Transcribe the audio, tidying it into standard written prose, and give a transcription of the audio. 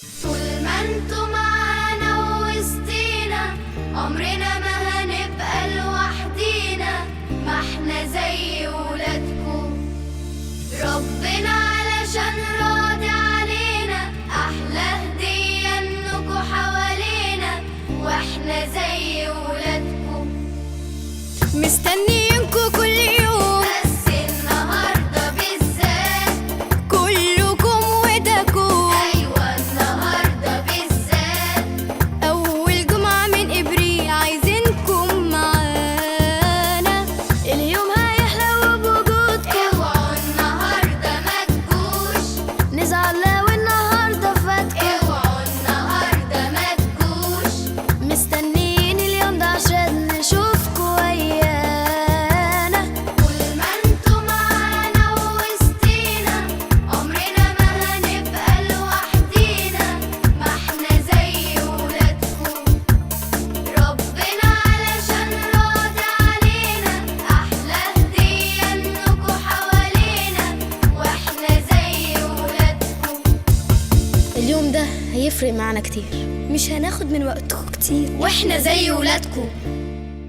طول ما انتوا معانا ووسطينا عمرنا ما هنبقى لوحدينا، ما احنا زي ولادكم. ربنا علشان راضي علينا أحلى هدية انكوا حوالينا، واحنا زي ولادكم مستنيينكوا كل يوم، بس النهارده بالذات كلكم وداكم. ايوه النهارده بالذات اول جمعة من ابريل عايزينكم معانا، اليوم هيحلى بوجودكم. اوعوا النهارده ما تجوش نزعل لو النهارده فاتكم. اوعوا النهارده ما تجوش مستنيين اليوم ده عشان نشوفكوا ويانا. طول ما انتوا معانا ووسطينا عمرنا ما هنبقى لوحدينا، ما احنا زي ولادكم. ربنا علشان راضي علينا أحلى هدية انكوا حوالينا، واحنا زي ولادكم. اليوم ده هيفرق معانا كتير، مش هناخد من وقتكم كتير، واحنا زي ولادكم.